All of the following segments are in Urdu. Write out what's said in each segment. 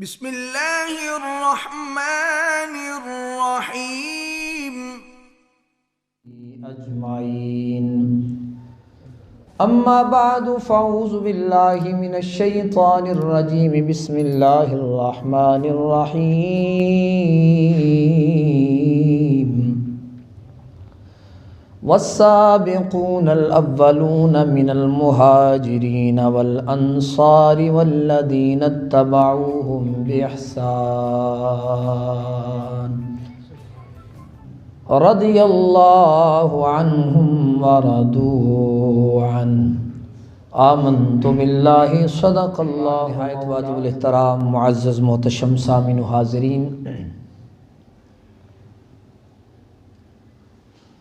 بسم اللہ الرحمن الرحیم اجمعین اما بعد فاعوذ باللہ من الشیطان الرجیم بسم اللہ الرحمن الرحیم والسابقون الاولون من المہاجرین والانصار والذین اتبعوهم بإحسان رضی اللہ عنہم ورضوا عنہ آمنت باللہ صدق اللہ نہایت واجب الاحترام معزز محتشم سامعین و حاضرین،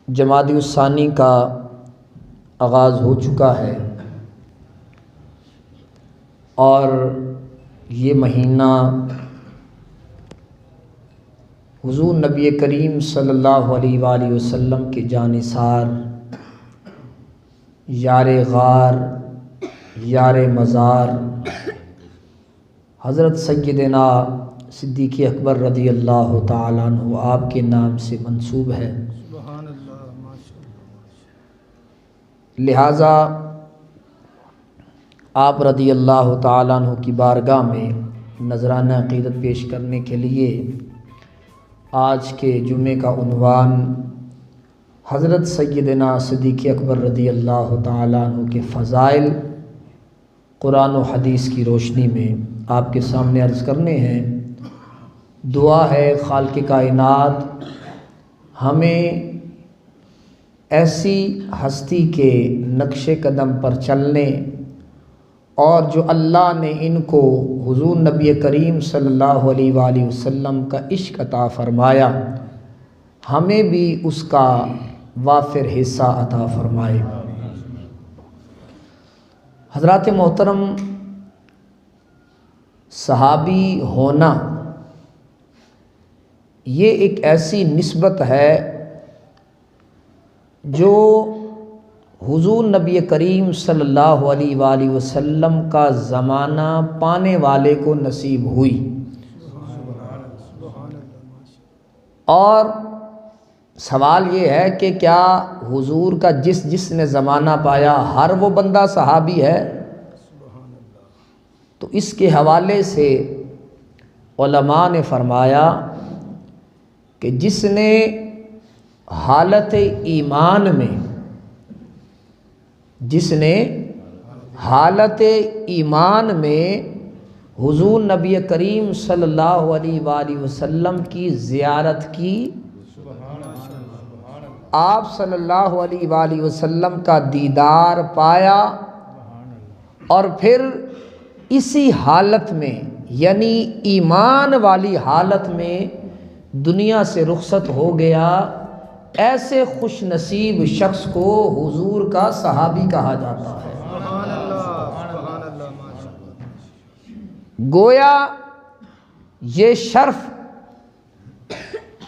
جمادی الثانی کا آغاز ہو چکا ہے اور یہ مہینہ حضور نبی کریم صلی اللہ علیہ وآلہ وسلم کے جانثار، یار غار، یار مزار حضرت سیدنا صدیق اکبر رضی اللہ تعالیٰ عنہ آپ کے نام سے منسوب ہے، لہٰذا آپ رضی اللہ تعالیٰ عنہ کی بارگاہ میں نذرانہ عقیدت پیش کرنے کے لیے آج کے جمعے کا عنوان حضرت سیدنا صدیق اکبر رضی اللہ تعالیٰ عنہ کے فضائل قرآن و حدیث کی روشنی میں آپ کے سامنے عرض کرنے ہیں۔ دعا ہے خالق کائنات ہمیں ایسی ہستی کے نقش قدم پر چلنے اور جو اللہ نے ان کو حضور نبی کریم صلی اللہ علیہ وآلہ وسلم کا عشق عطا فرمایا، ہمیں بھی اس کا وافر حصہ عطا فرمائے۔ حضرات محترم، صحابی ہونا یہ ایک ایسی نسبت ہے جو حضور نبی کریم صلی اللہ علیہ وآلہ وسلم کا زمانہ پانے والے کو نصیب ہوئی، اور سوال یہ ہے کہ کیا حضور کا جس نے زمانہ پایا ہر وہ بندہ صحابی ہے؟ تو اس کے حوالے سے علماء نے فرمایا کہ جس نے حالت ایمان میں حضور نبی کریم صلی اللہ علیہ وآلہ وسلم کی زیارت کی، آپ صلی اللہ علیہ وآلہ وسلم کا دیدار پایا، اور پھر اسی حالت میں یعنی ایمان والی حالت میں دنیا سے رخصت ہو گیا، ایسے خوش نصیب شخص کو حضور کا صحابی کہا جاتا ہے۔ گویا یہ شرف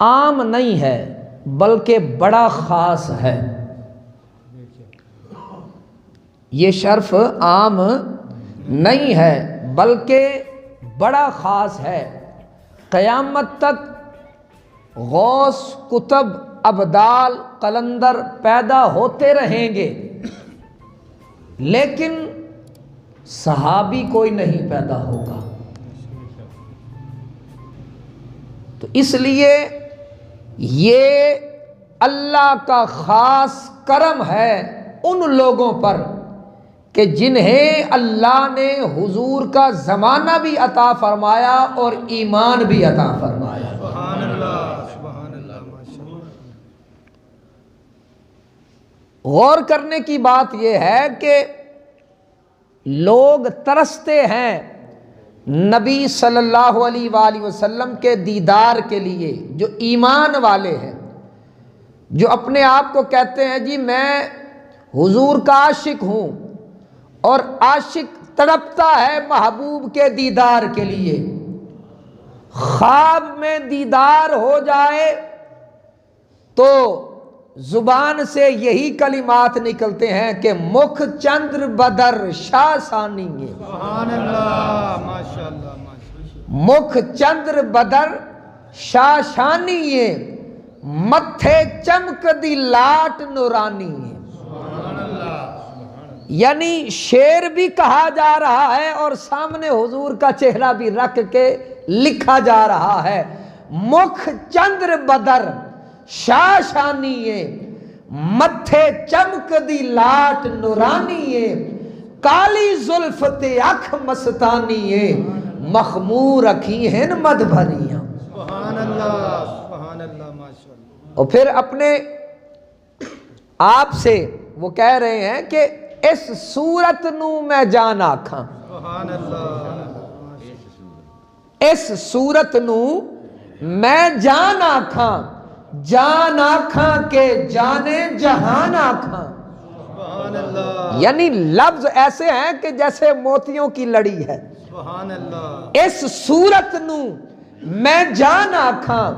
عام نہیں ہے بلکہ بڑا خاص ہے، یہ شرف عام نہیں ہے بلکہ بڑا خاص ہے۔ قیامت تک غوث، کتب، ابدال، قلندر پیدا ہوتے رہیں گے لیکن صحابی کوئی نہیں پیدا ہوگا۔ تو اس لیے یہ اللہ کا خاص کرم ہے ان لوگوں پر کہ جنہیں اللہ نے حضور کا زمانہ بھی عطا فرمایا اور ایمان بھی عطا فرمایا۔ سبحان اللہ، سبحان اللہ، ماشاءاللہ۔ غور کرنے کی بات یہ ہے کہ لوگ ترستے ہیں نبی صلی اللہ علیہ وآلہ وسلم کے دیدار کے لیے، جو ایمان والے ہیں، جو اپنے آپ کو کہتے ہیں جی میں حضور کا عاشق ہوں، اور عاشق تڑپتا ہے محبوب کے دیدار کے لیے۔ خواب میں دیدار ہو جائے تو زبان سے یہی کلمات نکلتے ہیں کہ مکھ چندر بدر شاہ ثانی۔ سبحان اللہ، ماشاءاللہ، ماشاءاللہ۔ مکھ چندر بدر شاشانی ہے، متھے چمک دی لاٹ نورانی ہے۔ یعنی شعر بھی کہا جا رہا ہے اور سامنے حضور کا چہرہ بھی رکھ کے لکھا جا رہا ہے۔ مکھ چندر بدر شاشانی ہے، متھے چمک دی لاٹ نورانی ہے، کالی زلف تے اکھ مستانی ہے، مخمور اکھی ہیں مد بھریاں۔ سبحان اللہ، سبحان اللہ، ماشاءاللہ۔ اور پھر اپنے آپ سے وہ کہہ رہے ہیں کہ اس صورت نو میں جان آکھاں، سبحان اللہ، اس صورت نو میں جان آکھاں، جان آکھاں کے جانے جہان آکھاں۔ سبحان اللہ، یعنی لفظ ایسے ہیں کہ جیسے موتیوں کی لڑی ہے۔ سبحان اللہ، اس صورت نو میں جان آکھاں،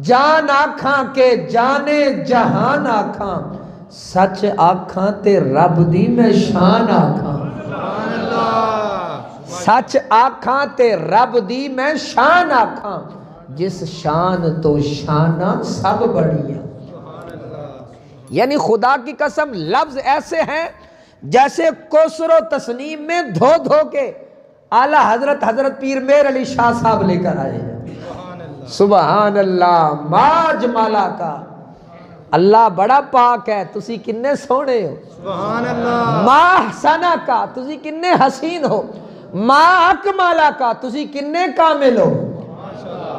جان آکھاں کے جانے جہان آکھاں، سچ آکھاں تے رب دی میں شان آکھاں، سبحان اللہ، سچ آکھاں تے رب دی میں شان آکھاں، جس شان تو شانہ سب بڑیاں۔ یعنی خدا کی قسم لفظ ایسے ہیں جیسے کوثر و تسنیم میں دھو دھو کے اعلیٰ حضرت پیر میر علی شاہ صاحب لے کر آئے ہیں۔ سبحان اللہ، ما جمالہ کا، اللہ بڑا پاک ہے، تسی کنے سونے ہو۔ سبحان اللہ، ما حسنہ کا، تسی کنے حسین ہو۔ ما اکمالہ کا، تسی کنے کامل ہو۔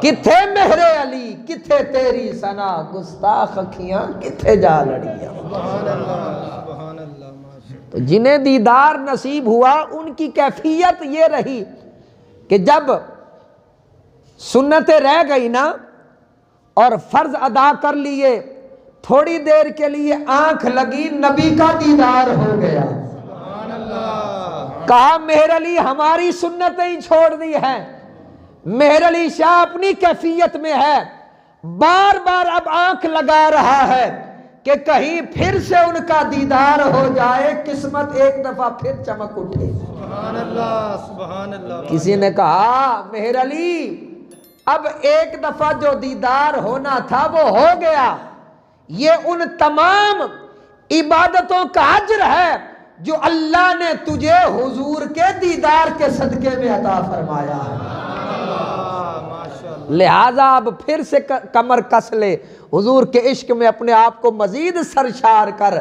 کتھے مہر علی، کتھے تیری ثنا، گستاخ اکھیاں کتھے جا لڑیاں۔ سبحان اللہ، سبحان اللہ، ماشاءاللہ۔ تو جنہیں دیدار نصیب ہوا ان کی کیفیت یہ رہی کہ جب سنتیں رہ گئی نا اور فرض ادا کر لیے، تھوڑی دیر کے لیے آنکھ لگی، نبی کا دیدار ہو گیا۔ سبحان اللہ، کہا مہر علی ہماری سنتیں ہی چھوڑ دی ہیں۔ مہر علی شاہ اپنی کیفیت میں ہے، بار بار اب آنکھ لگا رہا ہے کہ کہیں پھر سے ان کا دیدار ہو جائے، قسمت ایک دفعہ پھر چمک اٹھے۔ سبحان اللہ، سبحان اللہ۔ کسی نے کہا مہر علی اب ایک دفعہ جو دیدار ہونا تھا وہ ہو گیا، یہ ان تمام عبادتوں کا اجر ہے جو اللہ نے تجھے حضور کے دیدار کے صدقے میں عطا فرمایا ہے۔ لہذا اب پھر سے کمر کس لے، حضور کے عشق میں اپنے آپ کو مزید سرشار کر،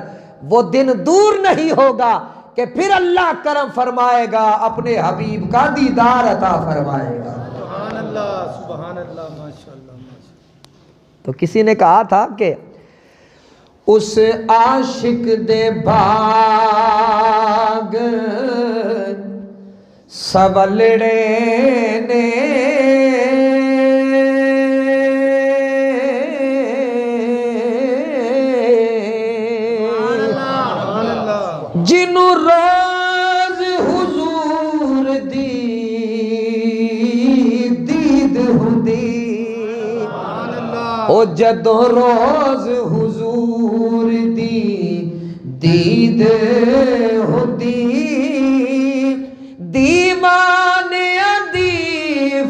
وہ دن دور نہیں ہوگا کہ پھر اللہ کرم فرمائے گا، اپنے حبیب کا دیدار عطا فرمائے گا۔ سبحان اللہ، سبحان اللہ، ماشاءاللہ، ماشاءاللہ۔ تو کسی نے کہا تھا کہ اس عاشق دے باغ سولڑے نے جنوں روز حضور دی دید ہوندی، او جدوں روز حضور دی دید ہوندی، دیوانیاں دی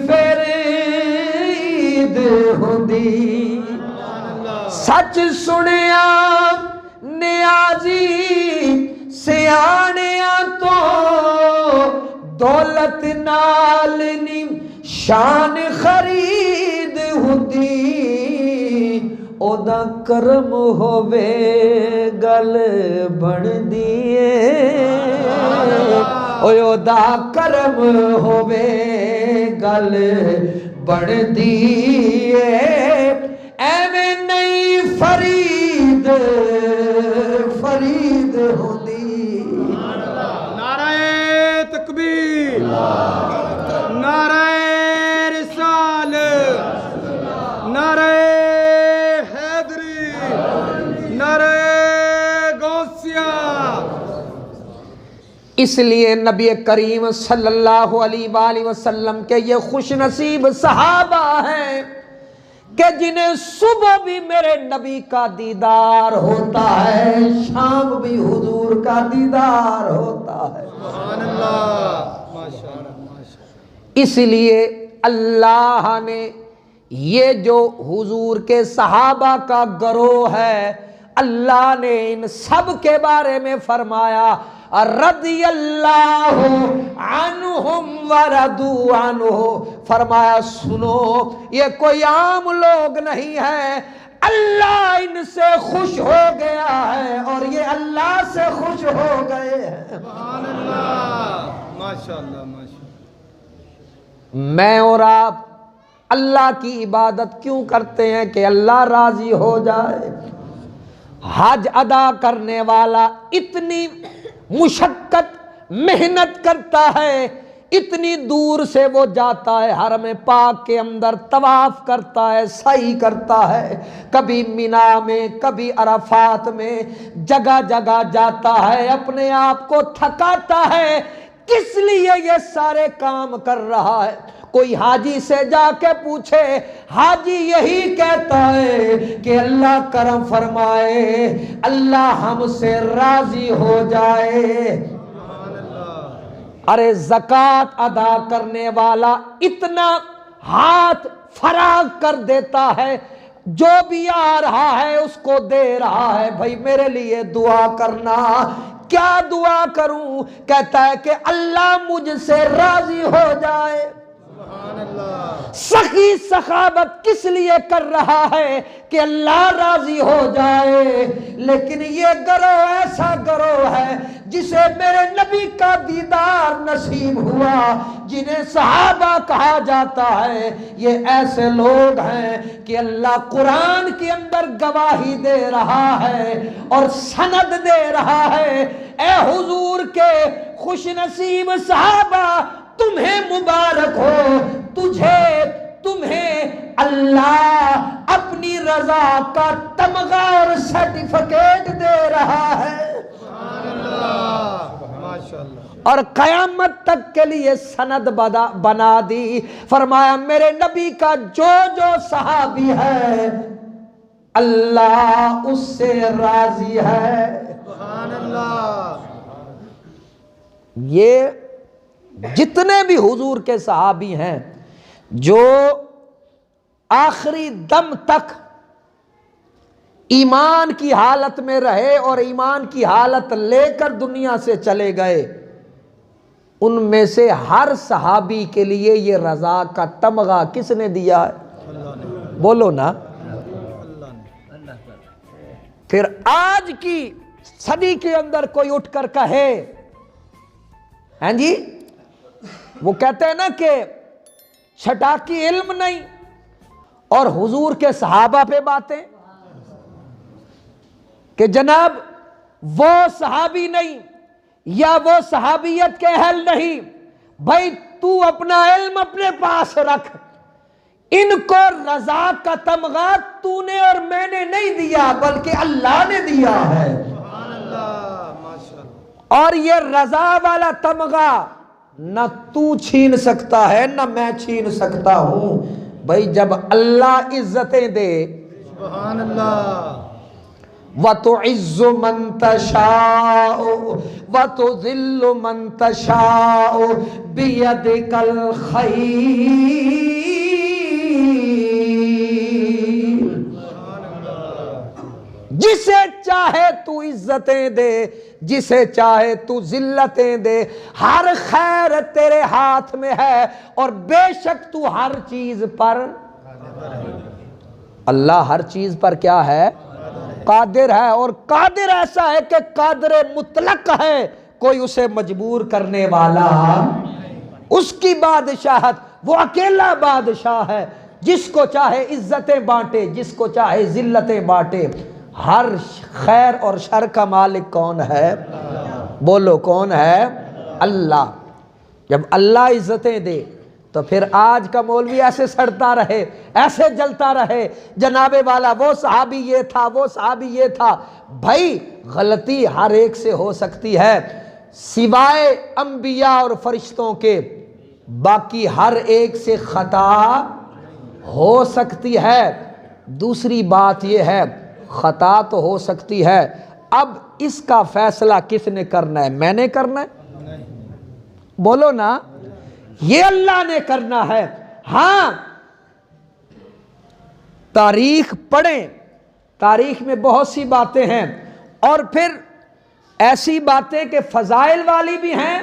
فرید ہوندی، سچ سنیا نیازی سیانیاں تو دولت نال نی شان خرید ہوندی، او دا کرم ہووے گل بندی ہے، او دا کرم ہووے گل بندی ہے، ایویں نہیں فرید فرید ہوندی۔ نعرہ تکبیر، نعرہ رسالت، نعرہ حیدری، نعرہ غوثیہ۔ اس لیے نبی کریم صلی اللہ علیہ وآلہ وسلم کے یہ خوش نصیب صحابہ ہیں کہ جنہیں صبح بھی میرے نبی کا دیدار ہوتا ہے، شام بھی حضور کا دیدار ہوتا ہے۔ سبحان اللہ، ماشاءاللہ، ماشاءاللہ۔ اس لیے اللہ نے یہ جو حضور کے صحابہ کا گروہ ہے، اللہ نے ان سب کے بارے میں فرمایا رضی اللہ عنہم ورضوا عنہ، فرمایا سنو یہ کوئی عام لوگ نہیں ہے، اللہ ان سے خوش ہو گیا ہے اور یہ اللہ سے خوش ہو گئے ہیں۔ سبحان اللہ، ماشاءاللہ ماشاءاللہ۔ میں اور آپ اللہ کی عبادت کیوں کرتے ہیں؟ کہ اللہ راضی ہو جائے۔ حج ادا کرنے والا اتنی مشقت محنت کرتا ہے، اتنی دور سے وہ جاتا ہے، حرم پاک کے اندر طواف کرتا ہے، سعی کرتا ہے، کبھی مینا میں کبھی عرفات میں، جگہ جگہ جاتا ہے، اپنے آپ کو تھکاتا ہے۔ کس لیے یہ سارے کام کر رہا ہے؟ کوئی حاجی سے جا کے پوچھے، حاجی یہی کہتا ہے کہ اللہ کرم فرمائے، اللہ ہم سے راضی ہو جائے۔ ارے زکوٰۃ ادا کرنے والا اتنا ہاتھ فراغ کر دیتا ہے، جو بھی آ رہا ہے اس کو دے رہا ہے، بھائی میرے لیے دعا کرنا۔ کیا دعا کروں؟ کہتا ہے کہ اللہ مجھ سے راضی ہو جائے۔ سخی سخاوت کس لیے کر رہا ہے؟ کہ اللہ راضی ہو جائے۔ لیکن یہ گروہ ایسا گروہ ہے جسے میرے نبی کا دیدار نصیب ہوا، جنہیں صحابہ کہا جاتا ہے، یہ ایسے لوگ ہیں کہ اللہ قرآن کے اندر گواہی دے رہا ہے اور سند دے رہا ہے، اے حضور کے خوش نصیب صحابہ، تمہیں مبارک ہو، تمہیں اللہ اپنی رضا کا تمغہ اور سرٹیفکیٹ دے رہا ہے، اور قیامت تک کے لیے سند بنا دی۔ فرمایا میرے نبی کا جو جو صحابی ہے اللہ اس سے راضی ہے۔ سبحان اللہ۔ یہ جتنے بھی حضور کے صحابی ہیں جو آخری دم تک ایمان کی حالت میں رہے اور ایمان کی حالت لے کر دنیا سے چلے گئے، ان میں سے ہر صحابی کے لیے یہ رضا کا تمغہ کس نے دیا ہے؟ بولو نا۔ پھر آج کی صدی کے اندر کوئی اٹھ کر کہے، ہیں جی وہ کہتے ہیں نا کہ چھٹا کی علم نہیں اور حضور کے صحابہ پہ باتیں، کہ جناب وہ صحابی نہیں یا وہ صحابیت کے اہل نہیں، بھائی تو اپنا علم اپنے پاس رکھ، ان کو رضا کا تمغہ تو نے اور میں نے نہیں دیا بلکہ اللہ نے دیا ہے۔ اور یہ رضا والا تمغہ نہ تو چھین سکتا ہے نہ میں چھین سکتا ہوں، بھائی جب اللہ عزتیں دے، سبحان اللہ، وَتُعِزُّ مَن تَشَاءُ وَتُذِلُّ مَن تَشَاءُ بِيَدِكَ الْخَيْرُ، جسے چاہے تو عزتیں دے، جسے چاہے تو ذلتیں دے، ہر خیر تیرے ہاتھ میں ہے، اور بے شک تو ہر چیز پر، اللہ ہر چیز پر کیا ہے؟ قادر ہے، اور قادر ایسا ہے کہ قادر مطلق ہے، کوئی اسے مجبور کرنے والا، اس کی بادشاہت، وہ اکیلا بادشاہ ہے، جس کو چاہے عزتیں بانٹے، جس کو چاہے ذلتیں بانٹے۔ ہر خیر اور شر کا مالک کون ہے؟ بولو کون ہے؟ اللہ۔ جب اللہ عزتیں دے تو پھر آج کا مولوی ایسے سڑتا رہے، ایسے جلتا رہے، جناب والا وہ صحابی یہ تھا، وہ صحابی یہ تھا، بھائی غلطی ہر ایک سے ہو سکتی ہے، سوائے انبیاء اور فرشتوں کے باقی ہر ایک سے خطا ہو سکتی ہے۔ دوسری بات یہ ہے خطا تو ہو سکتی ہے، اب اس کا فیصلہ کس نے کرنا ہے؟ میں نے کرنا ہے؟ بولو نا، یہ اللہ نے کرنا ہے۔ ہاں تاریخ پڑھیں، تاریخ میں بہت سی باتیں ہیں، اور پھر ایسی باتیں کہ فضائل والی بھی ہیں،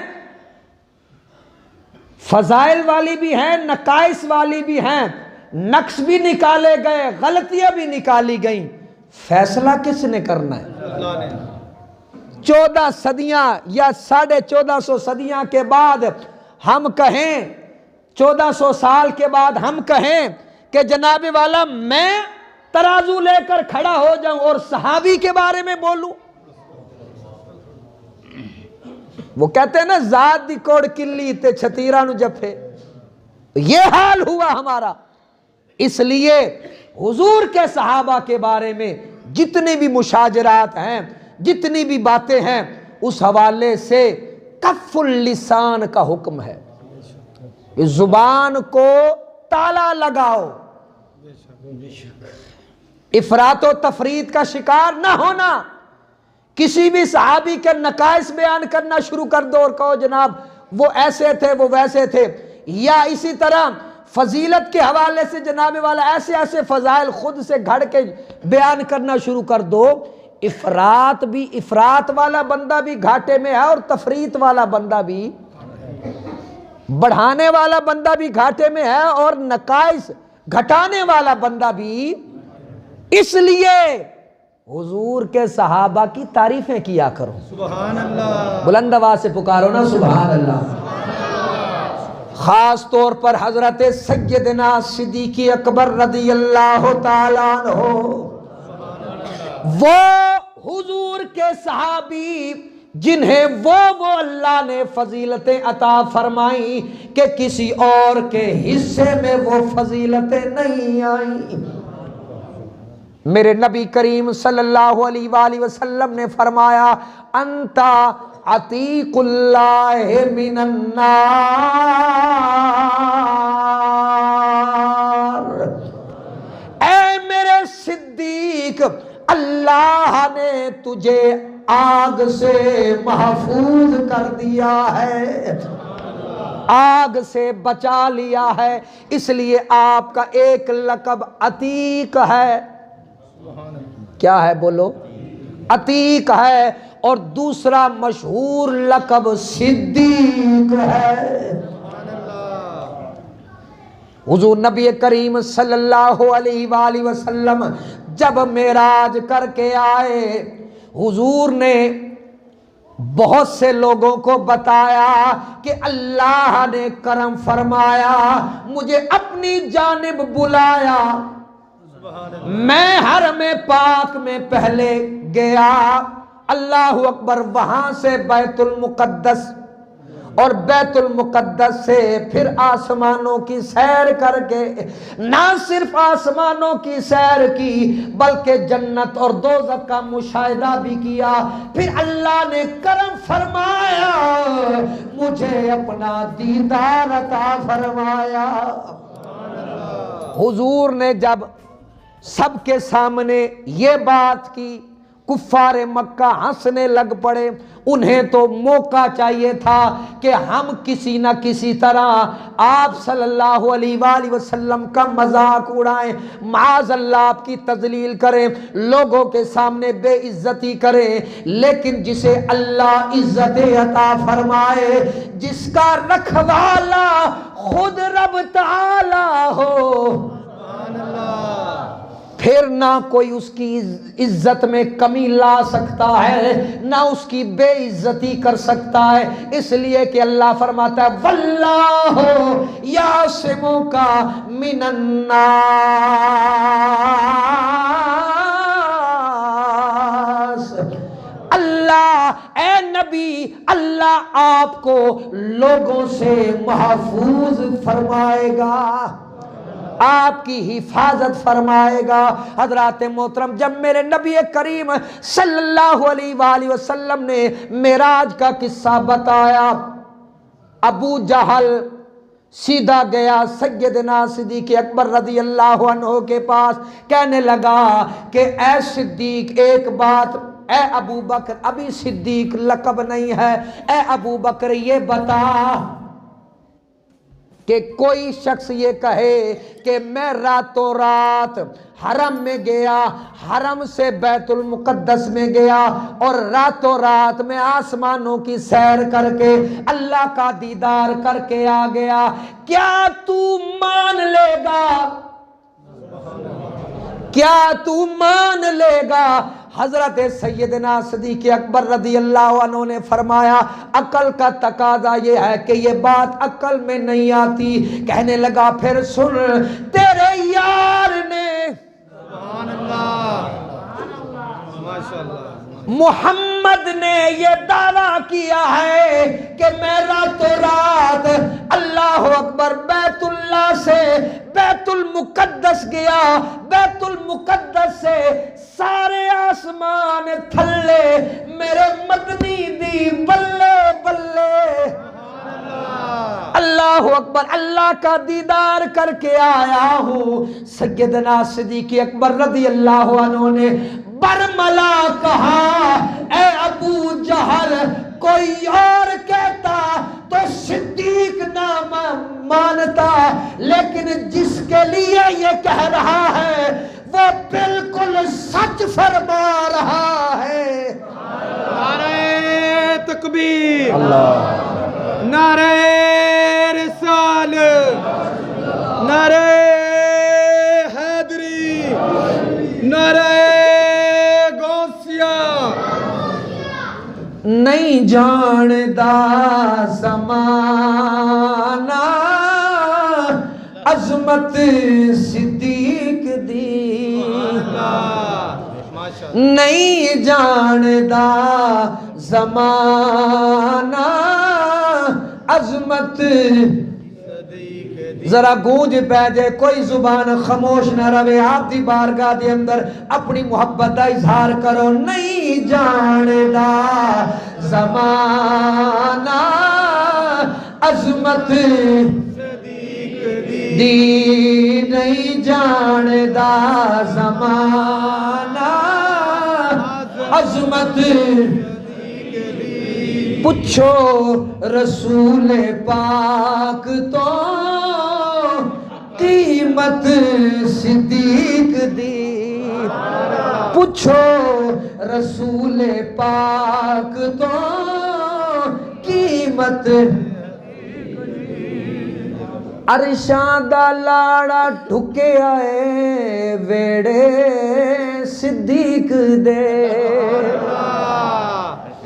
فضائل والی بھی ہیں، نقائص والی بھی ہیں، نقص بھی نکالے گئے، غلطیاں بھی نکالی گئیں۔ فیصلہ کس نے کرنا ہے؟ اللہ نے 14 صدیاں یا 1450 صدیاں کے بعد ہم کہیں، 1400 سال کے بعد ہم کہیں کہ جناب والا میں ترازو لے کر کھڑا ہو جاؤں اور صحابی کے بارے میں بولوں؟ وہ کہتے ہیں نا ذات دی کوڑ کلی تے چھتیرا نو جفے، یہ حال ہوا ہمارا۔ اس لیے حضور کے صحابہ کے بارے میں جتنی بھی مشاجرات ہیں، جتنی بھی باتیں ہیں، اس حوالے سے کف اللسان کا حکم ہے، اس زبان کو تالا لگاؤ، افراط و تفریط کا شکار نہ ہونا۔ کسی بھی صحابی کے نقائص بیان کرنا شروع کر دو اور کہو جناب وہ ایسے تھے، وہ ویسے تھے، یا اسی طرح فضیلت کے حوالے سے جناب والا ایسے ایسے فضائل خود سے گھڑ کے بیان کرنا شروع کر دو، افراط والا بندہ بھی گھاٹے میں ہے، اور تفریط والا بندہ بھی، بڑھانے والا بندہ بھی گھاٹے میں ہے، اور نقائص گھٹانے والا بندہ بھی۔ اس لیے حضور کے صحابہ کی تعریفیں کیا کرو، سبحان اللہ، بلند آواز سے پکارو نا سبحان اللہ۔ خاص طور پر حضرت سیدنا صدیق اکبر رضی اللہ تعالیٰ عنہ، وہ حضور کے صحابی جنہیں وہ اللہ نے فضیلتیں عطا فرمائیں کہ کسی اور کے حصے میں وہ فضیلتیں نہیں آئیں۔ میرے نبی کریم صلی اللہ علیہ وآلہ وسلم نے فرمایا انتا عتیق اللہ من النار، اے میرے صدیق، اللہ نے تجھے آگ سے محفوظ کر دیا ہے، آگ سے بچا لیا ہے، اس لیے آپ کا ایک لقب عتیق ہے۔ کیا ہے بولو؟ عتیق ہے، اور دوسرا مشہور لقب صدیق ہے۔ حضور نبی کریم صلی اللہ علیہ وآلہ وسلم جب معراج کر کے آئے، حضور نے بہت سے لوگوں کو بتایا کہ اللہ نے کرم فرمایا، مجھے اپنی جانب بلایا، میں حرم پاک میں پہلے گیا، اللہ اکبر، وہاں سے بیت المقدس، اور بیت المقدس سے پھر آسمانوں کی سیر کر کے، نہ صرف آسمانوں کی سیر کی بلکہ جنت اور دوزخ کا مشاہدہ بھی کیا، پھر اللہ نے کرم فرمایا، مجھے اپنا دیدار عطا فرمایا۔ حضور نے جب سب کے سامنے یہ بات کی، کفار مکہ ہنسنے لگ پڑے، انہیں تو موقع چاہیے تھا کہ ہم کسی نہ کسی طرح آپ صلی اللہ علیہ وآلہ وسلم کا مذاق اڑائیں، معاذ اللہ آپ کی تذلیل کریں، لوگوں کے سامنے بے عزتی کریں، لیکن جسے اللہ عزت عطا فرمائے، جس کا رکھوالا خود رب تعالی ہو، پھر نہ کوئی اس کی عزت میں کمی لا سکتا ہے، نہ اس کی بے عزتی کر سکتا ہے، اس لیے کہ اللہ فرماتا ہے واللہ یعصمک من الناس، اللہ، اے نبی، اللہ آپ کو لوگوں سے محفوظ فرمائے گا، آپ کی حفاظت فرمائے گا۔ حضرات محترم، جب میرے نبی کریم صلی اللہ علیہ وآلہ وسلم نے معراج کا قصہ بتایا، ابو جہل سیدھا گیا سیدنا صدیق اکبر رضی اللہ عنہ کے پاس، کہنے لگا کہ اے صدیق، ایک بات، اے ابو بکر، ابھی صدیق لقب نہیں ہے، اے ابو بکر یہ بتا کہ کوئی شخص یہ کہے کہ میں راتوں رات حرم میں گیا، حرم سے بیت المقدس میں گیا اور راتوں رات میں آسمانوں کی سیر کر کے اللہ کا دیدار کر کے آ گیا، کیا تو مان لے گا؟ کیا تو مان لے گا؟ حضرت سیدنا صدیق اکبر رضی اللہ عنہ نے فرمایا عقل کا تقاضا یہ ہے کہ یہ بات عقل میں نہیں آتی۔ کہنے لگا پھر سن، تیرے یار نے سبحان اللہ، ماشاء اللہ، محمد نے یہ دعویٰ کیا ہے کہ میں راتوں رات اللہ اکبر بیت اللہ سے بیت المقدس گیا، بیت المقدس سے سارے آسمان تھلے میرے مدنی دی بلے بلے، اللہ اکبر، اللہ کا دیدار کر کے آیا ہوں۔ سیدنا صدیق اکبر رضی اللہ عنہ نے برملا کہا، اے ابو جہل، کوئی اور کہتا تو صدیق نام مانتا، لیکن جس کے لیے یہ کہہ رہا ہے وہ بالکل سچ فرما رہا ہے۔ نعرہ تکبیر، اللہ، نعرہ رسالت، نعرہ حیدری، نعرہ غوثیہ۔ نہیں جاندا زمانہ عظمت صدیق دی، نہیں جاندا زمانہ عظمت، ذرا گونج پہ جائے، کوئی زبان خاموش نہ رہے، آپ دی بارگاہ دے اندر اپنی محبت دا اظہار کرو۔ نہیں جاندا زمانہ عظمت دی، نہیں جاندا زمانہ عظمت، پوچھو رسول پاک تو قیمت صدیق دی، پوچھو رسول پاک تو قیمت، عرشاں دا لاڑا ٹھکے آئے ویڑے صدیق دے،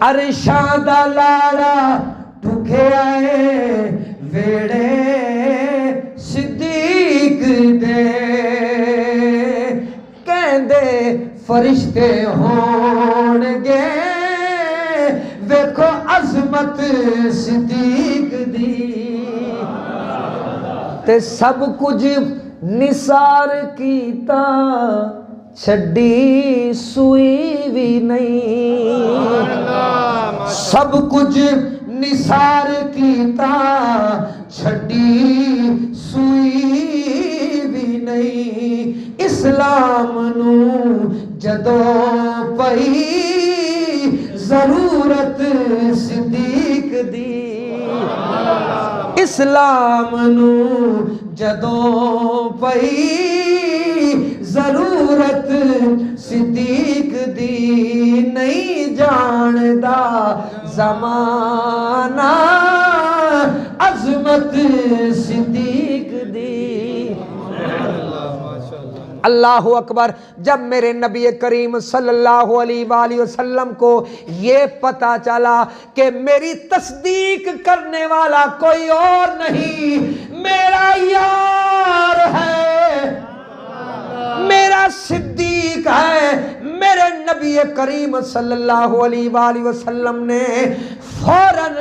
عرشاں دا لاڑا ٹھکے آئے ویڑے صدیق دے، کہندے فرشتے ہون گے ویکھو عظمت صدیق دی، تے سب کچھ نثار کیتا چھڈی سوئی بھی نہیں، سب کچھ نثار کیتا چھڈی سوئی بھی نہیں، اسلام نو جدوں پئی ضرورت صدیق دی، اسلام نو جدوں پئی ضرورت صدیق دی، نہیں جاندا زمانہ عظمت صدیق دی۔ اللہ اکبر۔ جب میرے نبی کریم صلی اللہ علیہ وآلہ وسلم کو یہ پتہ چلا کہ میری تصدیق کرنے والا کوئی اور نہیں، میرا یار ہے، میرا صدیق ہے، میرے نبی کریم صلی اللہ علیہ وآلہ وسلم نے فوراً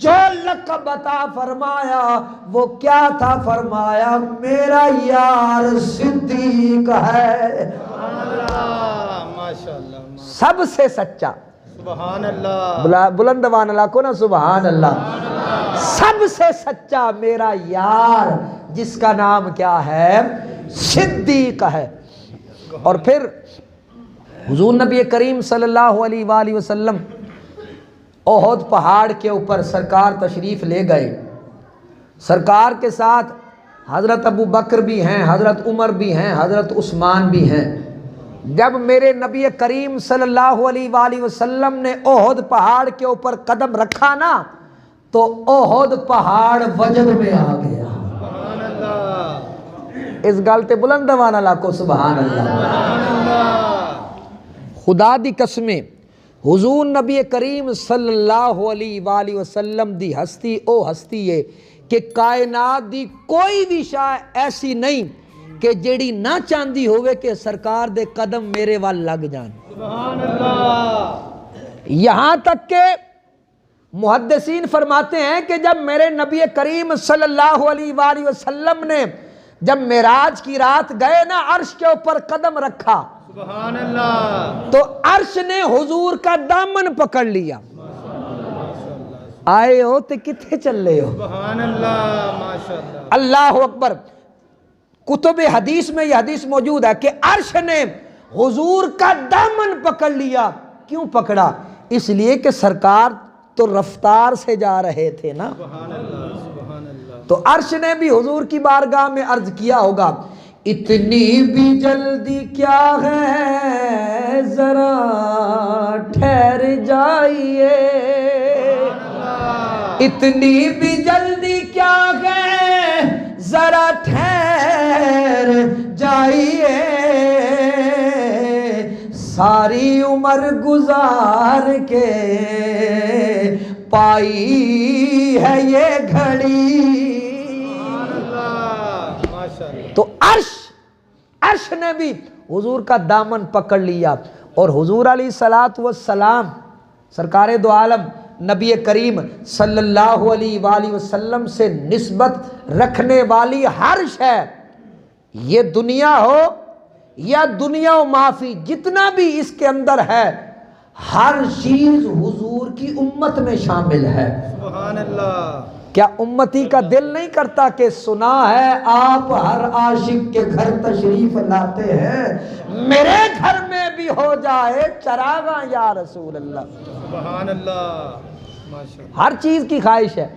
جو لقب عطا فرمایا وہ کیا تھا؟ فرمایا میرا یار صدیق ہے، سب سے سچا، سبحان اللہ، بلندوان اللہ کو نا سبحان اللہ، سب سے سچا میرا یار جس کا نام کیا ہے؟ صدیق ہے۔ اور پھر حضور نبی کریم صلی اللہ علیہ وآلہ وسلم احد پہاڑ کے اوپر سرکار تشریف لے گئے، سرکار کے ساتھ حضرت ابو بکر بھی ہیں، حضرت عمر بھی ہیں، حضرت عثمان بھی ہیں۔ جب میرے نبی کریم صلی اللہ علیہ وآلہ وسلم نے احد پہاڑ کے اوپر قدم رکھا نا تو احد پہاڑ وجد میں آ گیا۔ سبحان اللہ، اس گل تے بلند وانا لاکھو سبحان اللہ۔ سبحان اللہ، خدا دی قسمیں حضور نبی کریم صلی اللہ علیہ وآلہ وسلم دی ہستی او ہستی ہے کہ کائنات دی کوئی بھی شے ایسی نہیں کہ جیڑی نہ چاندی ہوئے کہ سرکار دے قدم میرے وال لگ جان۔ سبحان اللہ، یہاں تک کہ محدثین فرماتے ہیں کہ جب میرے نبی کریم صلی اللہ علیہ وآلہ وسلم نے جب معراج کی رات گئے نا عرش کے اوپر قدم رکھا سبحان اللہ، تو عرش نے حضور کا دامن پکڑ لیا۔ آئے ہو تو کتنے چل رہے ہو؟ سبحان اللہ، ماشاءاللہ، اللہ اکبر۔ کتب حدیث میں یہ حدیث موجود ہے کہ عرش نے حضور کا دامن پکڑ لیا۔ کیوں پکڑا؟ اس لیے کہ سرکار تو رفتار سے جا رہے تھے نا، سبحان اللہ، سبحان اللہ، تو عرش نے بھی حضور کی بارگاہ میں عرض کیا ہوگا اتنی بھی جلدی کیا ہے ذرا ٹھہر جائیے، اتنی بھی جلدی کیا ہے ذرا ٹھہر جائیے، ساری عمر گزار کے پائی ہے یہ گھڑی۔ تو عرش نے بھی حضور کا دامن پکڑ لیا، اور حضور علیہ الصلوۃ والسلام سرکار دو عالم نبی کریم صلی اللہ علیہ وآلہ وسلم سے نسبت رکھنے والی ہر شے، یہ دنیا ہو یا دنیا و معافی، جتنا بھی اس کے اندر ہے ہر چیز حضور کی امت میں شامل ہے۔ سبحان اللہ، کیا امتی کا دل نہیں کرتا کہ سنا ہے آپ ہر عاشق کے گھر تشریف لاتے ہیں، میرے گھر میں بھی ہو جائے چراغاں یا رسول اللہ۔ سبحان اللہ، ماشاءاللہ، ہر چیز کی خواہش ہے۔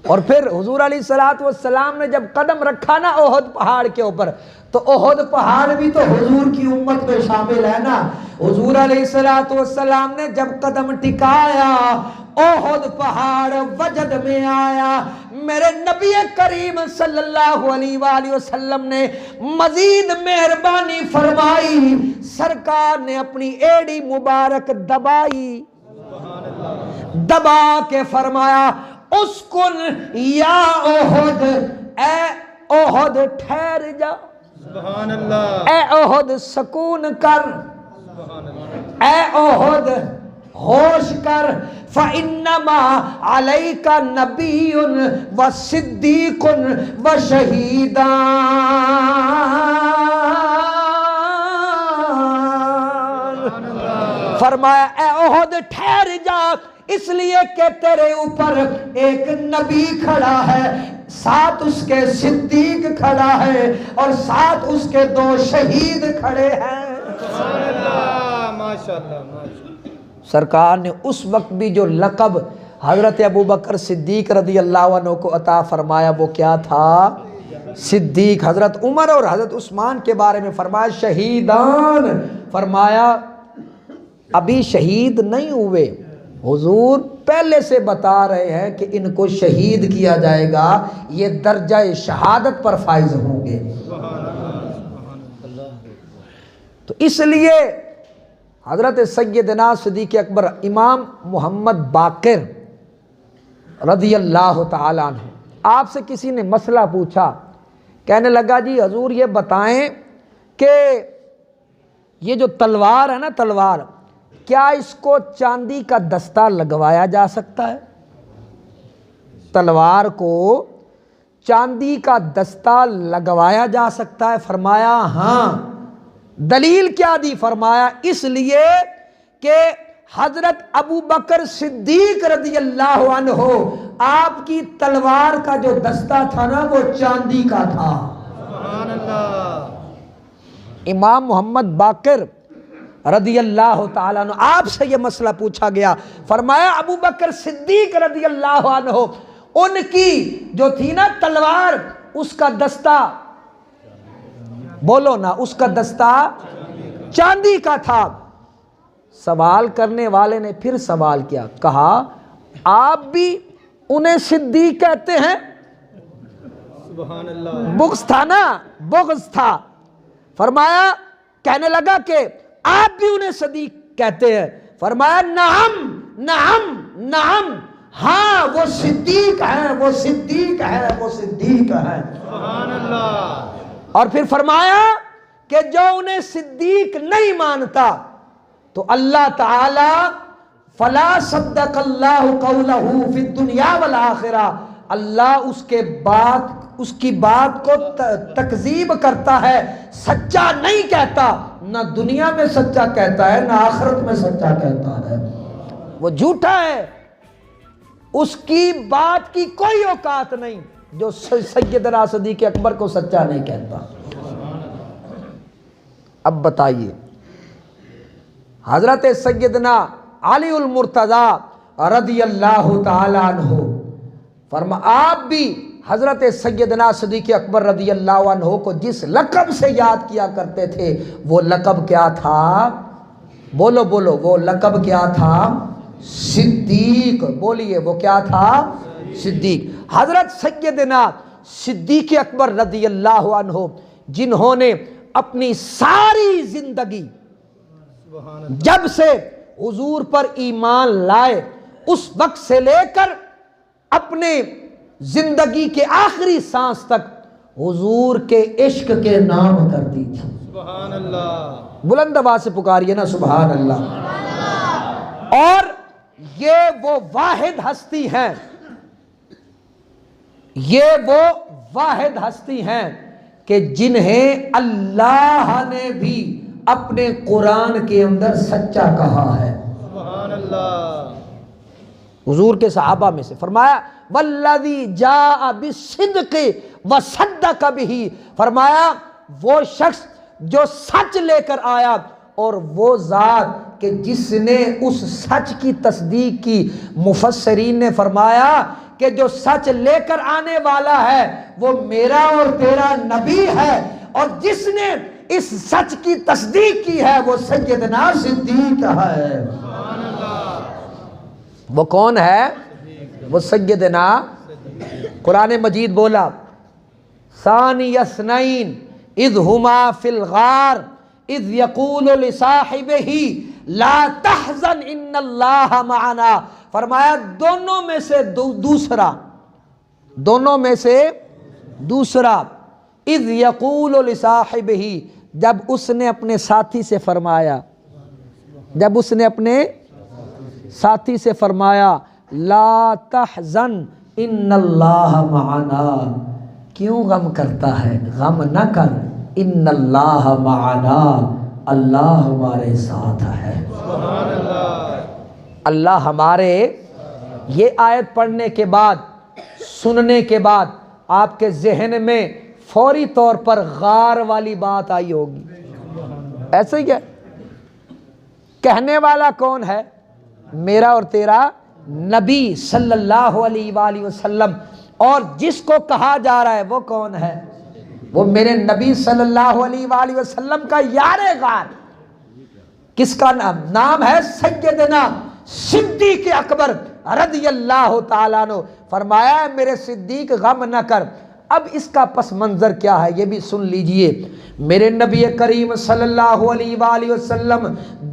اور پھر حضور علیہ الصلوۃ والسلام نے جب قدم رکھا نا احد پہاڑ کے اوپر، تو احد پہاڑ بھی تو حضور کی امت میں شامل ہے نا۔ حضور علیہ الصلوۃ والسلام نے جب قدم ٹکایا احد پہاڑ وجد میں آیا۔ میرے نبی کریم صلی اللہ علیہ وآلہ وسلم نے مزید مہربانی فرمائی، سرکار نے اپنی ایڑی مبارک دبائی، دبا کے فرمایا اسکن یا احد، اے احد ٹھہر جا، سبحان اللہ، اے احد سکون کر، سبحان اللہ، اے احد ہوش کر، فَإِنَّمَا عَلَيْكَ نَبِيٌّ وَصِدِّيقٌ وَشَهِيدًا۔ فرمایا اے احد ٹھہر جا، اس لیے کہ تیرے اوپر ایک نبی کھڑا ہے، ساتھ اس کے صدیق کھڑا ہے، اور ساتھ اس کے 2 شہید کھڑے ہیں۔ سبحان اللہ، ماشاءاللہ، ماشاءاللہ، سرکار نے اس وقت بھی جو لقب حضرت ابو بکر صدیق رضی اللہ عنہ کو عطا فرمایا وہ کیا تھا؟ صدیق۔ حضرت عمر اور حضرت عثمان کے بارے میں فرمایا شہیدان، فرمایا ابھی شہید نہیں ہوئے، حضور پہلے سے بتا رہے ہیں کہ ان کو شہید کیا جائے گا، یہ درجہ شہادت پر فائز ہوں گے۔ تو اس لیے حضرت سیدنا صدیق اکبر امام محمد باقر رضی اللہ تعالیٰ عنہ، آپ سے کسی نے مسئلہ پوچھا، کہنے لگا جی حضور یہ بتائیں کہ یہ جو تلوار ہے نا تلوار، کیا اس کو چاندی کا دستہ لگوایا جا سکتا ہے؟ تلوار کو چاندی کا دستہ لگوایا جا سکتا ہے؟ فرمایا ہاں۔ دلیل کیا دی؟ فرمایا اس لیے کہ حضرت ابو بکر صدیق رضی اللہ عنہ آپ کی تلوار کا جو دستہ تھا نا وہ چاندی کا تھا۔ سبحان اللہ، امام محمد باقر رضی اللہ تعالیٰ عنہ، آپ سے یہ مسئلہ پوچھا گیا، فرمایا ابو بکر صدیق رضی اللہ عنہ ان کی جو تھی نا تلوار، اس کا دستہ، بولو نا، اس کا دستہ چاندی کا تھا۔ سوال کرنے والے نے پھر سوال کیا، کہا آپ بھی انہیں صدیق کہتے ہیں؟ سبحان اللہ۔ بغض تھا نا، بغض تھا۔ فرمایا، کہنے لگا کہ آپ بھی انہیں صدیق کہتے ہیں؟ فرمایا نعم نعم نعم، ہاں وہ صدیق ہیں، وہ صدیق ہیں، وہ صدیق ہیں۔ سبحان اللہ۔ اور پھر فرمایا کہ جو انہیں صدیق نہیں مانتا تو اللہ تعالی فلا صدق اللہ قولہ فی الدنیا والآخرہ، اللہ اس کی بات کو تکذیب کرتا ہے، سچا نہیں کہتا، نہ دنیا میں سچا کہتا ہے نہ آخرت میں سچا کہتا ہے، وہ جھوٹا ہے، اس کی بات کی کوئی اوقات نہیں جو سیدنا صدیق اکبر کو سچا نہیں کہتا۔ اب بتائیے، حضرت سیدنا علی المرتضی رضی اللہ تعالی عنہ آپ بھی حضرت سیدنا صدیق اکبر رضی اللہ عنہ کو جس لقب سے یاد کیا کرتے تھے، وہ لقب کیا تھا؟ بولو بولو، وہ لقب کیا تھا؟ صدیق۔ بولیے، وہ کیا تھا؟ صدیق۔ حضرت سیدنا صدیق اکبر رضی اللہ عنہ، جنہوں نے اپنی ساری زندگی جب سے حضور پر ایمان لائے اس وقت سے لے کر اپنے زندگی کے آخری سانس تک حضور کے عشق کے نام کرتی تھی۔ سبحان اللہ۔ بلند آواز سے پکاریے نا سبحان اللہ۔ اور یہ وہ واحد ہستی ہیں، یہ وہ واحد ہستی ہیں کہ جنہیں اللہ نے بھی اپنے قرآن کے اندر سچا کہا ہے۔ سبحان اللہ۔ حضور کے صحابہ میں سے فرمایا والذی جاء بالصدق وصدق بہ، فرمایا وہ شخص جو سچ لے کر آیا اور وہ ذات کہ جس نے اس سچ کی تصدیق کی۔ مفسرین نے فرمایا کہ جو سچ لے کر آنے والا ہے وہ میرا اور تیرا نبی ہے، اور جس نے اس سچ کی تصدیق کی ہے وہ سیدنا صدیق ہے۔ وہ کون ہے؟ وہ سیدنا، قرآن مجید بولا ثانی اثنین اذ ہما فی الغار اذ یقول لصاحبہ لا تحزن ان اللہ معنا، فرمایا دونوں میں سے دوسرا اذ یقول لصاحبہ، جب اس نے اپنے ساتھی سے فرمایا لا تحزن ان اللہ معنا، کیوں غم کرتا ہے؟ غم نہ کر، ان اللہ معنا، اللہ ہمارے ساتھ ہے۔ سبحان اللہ۔ اللہ ہمارے، یہ آیت پڑھنے کے بعد، سننے کے بعد آپ کے ذہن میں فوری طور پر غار والی بات آئی ہوگی، ایسے ہی ہے؟ کہنے والا کون ہے؟ میرا اور تیرا نبی صلی اللہ علیہ وآلہ وسلم، اور جس کو کہا جا رہا ہے وہ کون ہے؟ وہ میرے نبی صلی اللہ علیہ وآلہ وسلم کا یار غار۔ کس کا نام ہے؟ سیدنا صدیق اکبر رضی اللہ تعالیٰ عنہ۔ فرمایا میرے صدیق غم نہ کر۔ اب اس کا پس منظر کیا ہے یہ بھی سن لیجئے۔ میرے نبی کریم صلی اللہ علیہ وآلہ وسلم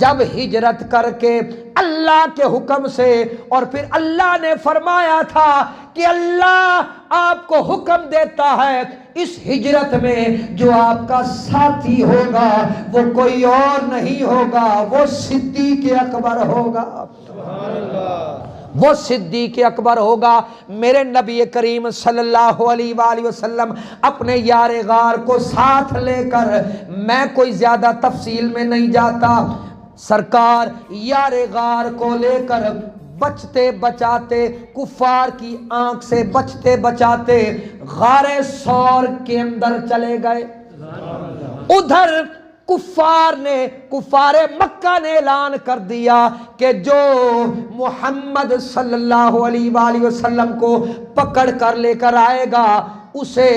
جب ہجرت کر کے اللہ کے حکم سے، اور پھر اللہ نے فرمایا تھا کہ اللہ آپ کو حکم دیتا ہے اس ہجرت میں جو آپ کا ساتھی ہوگا وہ کوئی اور نہیں ہوگا، وہ صدیق اکبر ہوگا۔ سبحان اللہ۔ وہ صدیق اکبر ہوگا۔ میرے نبی کریم صلی اللہ علیہ وآلہ وسلم اپنے یار غار کو ساتھ لے کر، میں کوئی زیادہ تفصیل میں نہیں جاتا، سرکار یار غار کو لے کر بچتے بچاتے، کفار کی آنکھ سے بچتے بچاتے غار ثور کے اندر چلے گئے۔ ادھر کفار مکہ نے اعلان کر دیا کہ جو محمد صلی اللہ علیہ وآلہ وسلم کو پکڑ کر لے کر آئے گا اسے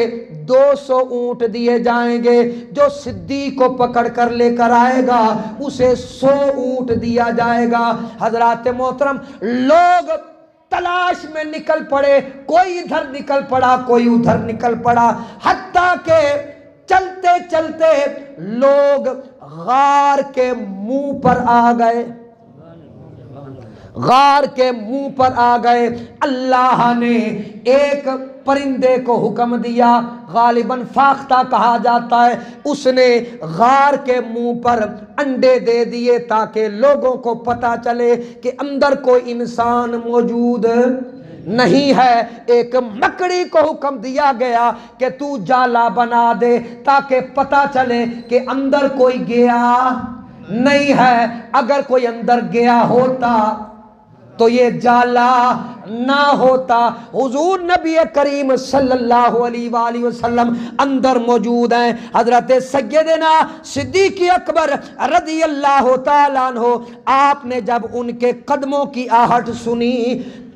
200 اونٹ دیے جائیں گے، جو صدیق کو پکڑ کر لے کر آئے گا اسے 100 اونٹ دیا جائے گا۔ حضرات محترم، لوگ تلاش میں نکل پڑے، کوئی ادھر نکل پڑا، کوئی ادھر نکل پڑا، حتیٰ کہ چلتے چلتے لوگ غار کے منہ پر آ گئے، غار کے منہ پر آ گئے۔ اللہ نے ایک پرندے کو حکم دیا، غالباً فاختہ کہا جاتا ہے، اس نے غار کے منہ پر انڈے دے دیے تاکہ لوگوں کو پتہ چلے کہ اندر کوئی انسان موجود نہیں ہے۔ ایک مکڑی کو حکم دیا گیا کہ تو جالا بنا دے تاکہ پتہ چلے کہ اندر کوئی گیا نہیں ہے، اگر کوئی اندر گیا ہوتا تو یہ جالا نہ ہوتا۔ حضور نبی کریم صلی اللہ علیہ وآلہ وسلم اندر موجود ہیں۔ حضرت سیدنا صدیق اکبر رضی اللہ تعالیٰ عنہ، آپ نے جب ان کے قدموں کی آہٹ سنی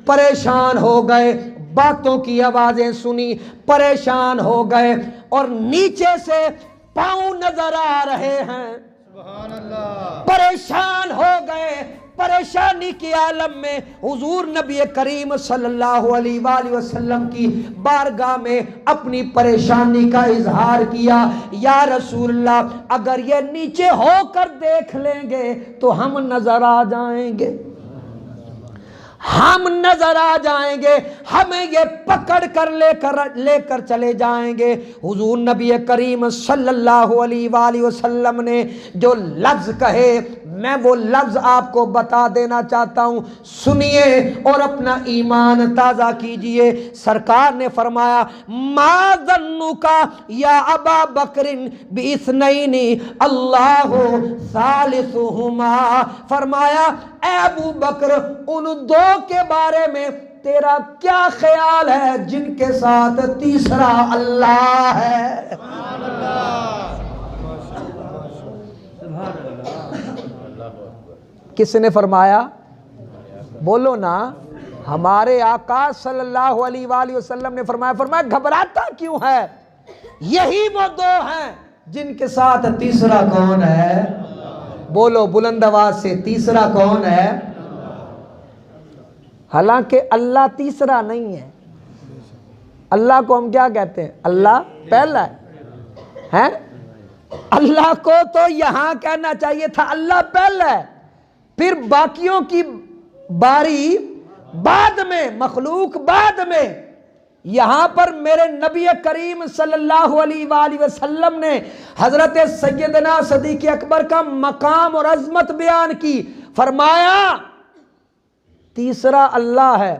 پریشان ہو گئے، باتوں کی آوازیں سنی پریشان ہو گئے، اور نیچے سے پاؤں نظر آ رہے ہیں، سبحان اللہ، پریشان ہو گئے۔ پریشانی کی عالم میں حضور نبی کریم صلی اللہ علیہ وآلہ وسلم کی بارگاہ میں اپنی پریشانی کا اظہار کیا، یا رسول اللہ اگر یہ نیچے ہو کر دیکھ لیں گے تو ہم نظر آ جائیں گے، ہم نظر آ جائیں گے، ہمیں یہ پکڑ کر لے کر چلے جائیں گے۔ حضور نبی کریم صلی اللہ علیہ وآلہ وسلم نے جو لفظ کہے، میں وہ لفظ آپ کو بتا دینا چاہتا ہوں، سنیے اور اپنا ایمان تازہ کیجئے۔ سرکار نے فرمایا ما ظنک یا ابا بکر باثنین اللہ ثالثہما، فرمایا اے ابو بکر ان دو کے بارے میں تیرا کیا خیال ہے جن کے ساتھ تیسرا اللہ ہے۔ کس نے فرمایا؟ بولو نا، ہمارے آقا صلی اللہ علیہ وآلہ وسلم نے فرمایا گھبراتا کیوں ہے، یہی وہ دو ہیں جن کے ساتھ تیسرا کون ہے؟ بولو بلند آواز سے، تیسرا کون ہے؟ حالانکہ اللہ تیسرا نہیں ہے، اللہ کو ہم کیا کہتے ہیں؟ اللہ پہلا ہے۔ اللہ کو تو یہاں کہنا چاہیے تھا اللہ پہلا ہے، پھر باقیوں کی باری بعد میں، مخلوق بعد میں۔ یہاں پر میرے نبی کریم صلی اللہ علیہ وآلہ وسلم نے حضرت سیدنا صدیق اکبر کا مقام اور عظمت بیان کی، فرمایا تیسرا اللہ ہے۔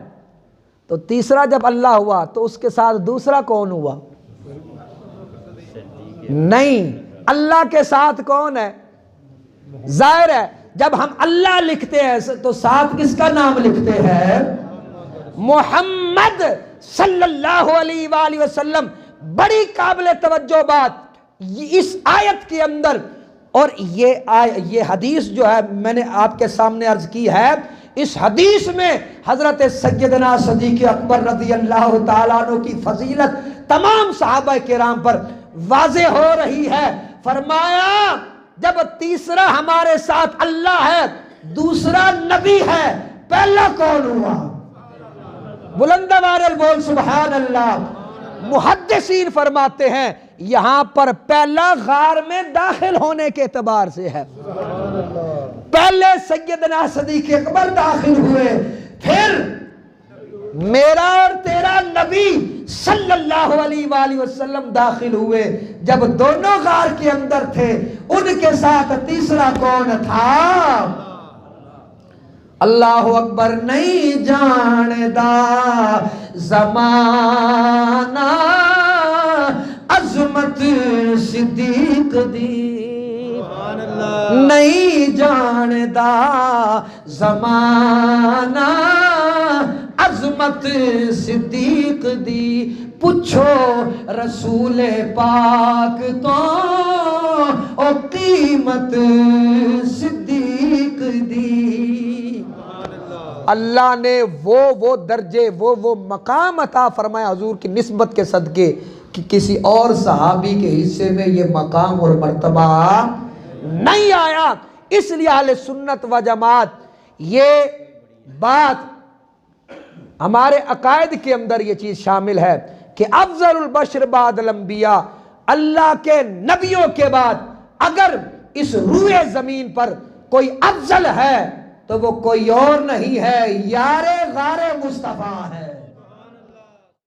تو تیسرا جب اللہ ہوا تو اس کے ساتھ دوسرا کون ہوا؟ نہیں، اللہ کے ساتھ کون ہے؟ ظاہر ہے جب ہم اللہ لکھتے ہیں تو ساتھ کس کا نام لکھتے ہیں؟ محمد صلی اللہ علیہ وآلہ وسلم۔ بڑی قابل توجہ بات اس آیت کے اندر، اور یہ حدیث جو ہے میں نے آپ کے سامنے عرض کی ہے، اس حدیث میں حضرت سیدنا صدیق اکبر رضی اللہ تعالیٰ عنہ کی فضیلت تمام صحابہ کرام پر واضح ہو رہی ہے۔ فرمایا جب تیسرا ہمارے ساتھ اللہ ہے، دوسرا نبی ہے، پہلا کون ہوا؟ بلند آواز بول سبحان اللہ۔ محدثین فرماتے ہیں یہاں پر پہلا غار میں داخل ہونے کے اعتبار سے ہے، پہلے سیدنا صدیق اکبر داخل ہوئے، پھر میرا اور تیرا نبی صلی اللہ علیہ وآلہ وسلم داخل ہوئے۔ جب دونوں غار کے اندر تھے ان کے ساتھ تیسرا کون تھا؟ اللہ اکبر۔ نہیں جاندا زمانہ عظمت صدیق دی، نہیں جاندا زمانہ عظمت صدیق دی پوچھو رسول پاک تو او قیمت صدیق دی۔ اللہ نے وہ درجے وہ مقام عطا فرمایا حضور کی نسبت کے صدقے کہ کسی اور صحابی کے حصے میں یہ مقام اور مرتبہ نہیں آیا۔ اس لیے اہل سنت و جماعت یہ بات ہمارے عقائد کے اندر یہ چیز شامل ہے کہ افضل البشر بعد الانبیاء، اللہ کے نبیوں کے بعد اگر اس روئے زمین پر کوئی افضل ہے تو وہ کوئی اور نہیں ہے، یار غار مصطفیٰ ہے۔